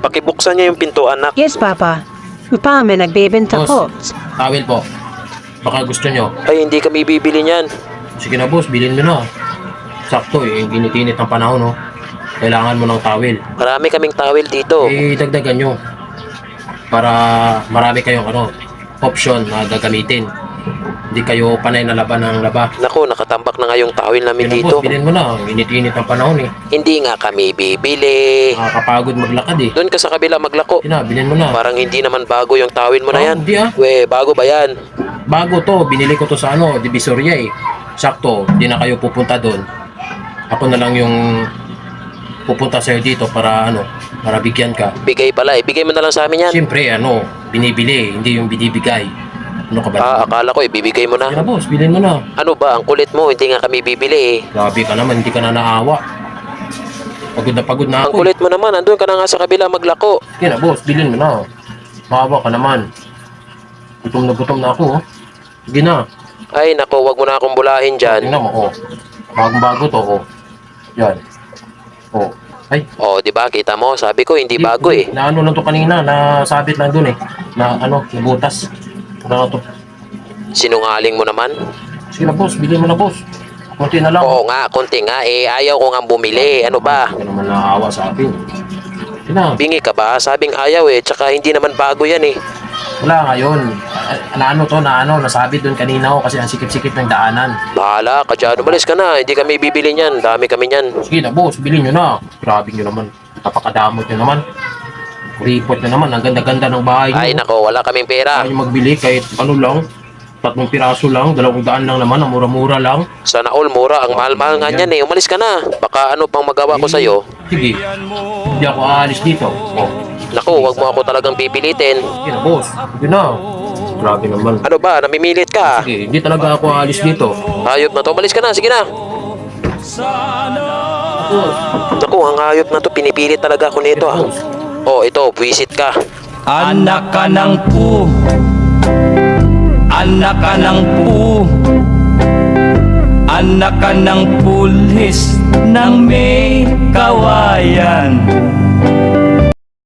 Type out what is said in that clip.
Pakibuksan niya yung pinto, anak. Yes, Papa. Pa, may nagbebenta po. Boss, towel po. Baka gusto nyo. Ay, hindi kami bibili niyan. Sige na boss, bilhin mo na. Sakto eh, ginit-init ang panahon, no? Kailangan mo ng towel. Marami kaming towel dito. Eh, dagdagan nyo. Para marami kayong option na gagamitin. Hindi kayo panay na laban ng laba. Naku, nakatambak na nga yung towel namin Sige na dito. boss, bilhin mo na. Ginit-init ang panahon eh. Hindi nga kami bibili. Nakakapagod maglakad eh. Doon ka sa kabila maglako. Sige na, bilhin mo na. Parang hindi naman bago yung towel mo na Oh, yan. hindi ah. We, bago ba yan? Bago to, binili ko to sa Divisoria eh. Sakto, di na kayo pupunta doon. Ako na lang yung pupunta sa'yo dito para para bigyan ka. Bigay pala, ibigay mo na lang sa amin yan. Siyempre, binibili, hindi yung binibigay. Ano ka ba? Akala ko ibibigay mo Sige na. na boss, bilhin mo na. Ano ba, ang kulit mo, hindi nga kami bibili eh. Grabe ka naman, hindi ka na naawa. Pagod na Ang ako. kulit mo naman, andun ka na nga sa kabila maglako. Sige na boss, bilhin mo na. Maawa ka naman. Gutom na ako. Sige na. Ay nako, wag mo na akong bulahin dyan. Tingnan mo, Bagong-bago to, Yan. Ay, Oh, di ba? Kita mo, sabi ko hindi bago eh. Naano lang to kanina, nasabit lang dun eh. Nabutas. To. Sinungaling mo naman. Sige na boss, bilhin mo na boss. Kunti na lang. Oo nga, konti nga eh. Ayaw ko nga bumili. Ano ba? Hindi ka naman naawa sa akin. Sige na. Bingi ka ba? Sabing ayaw eh. Tsaka hindi naman bago yan eh. Wala ngayon. Nasabit dun kanina kasi ang sikip-sikip ng daanan. Bahala ka dyan. Umalis ka na. Hindi kami bibili niyan. Dami kami niyan. Sige na boss, bilhin nyo na. Grabe nyo naman. Napakadamot nyo naman. Report nyo naman. Ang ganda-ganda ng bahay nyo. Ay nako, wala kaming pera. Ayaw magbili kahit lang. 3 piraso lang. 200 lang naman. Ang mura-mura lang. Sana all mura. Ang mahal-mahal nga niyan eh. Umalis ka na. Baka ano pang magawa ko sa'yo. Sige. Hindi ako aalis dito. Naku, wag mo ako talagang pipilitin. Sige na boss. Sige na. Grabe naman. Ano ba? Namimilit ka? Sige, hindi talaga ako aalis dito. Hayop na to. Umalis ka na. Sige na. Boss. Naku, ang hayop na to. Pinipilit talaga ako nito ah. Oh, ito. Visit ka. Anak ka ng pu. Anak ka ng pu. Anak ka ng pulis ng may kawayan.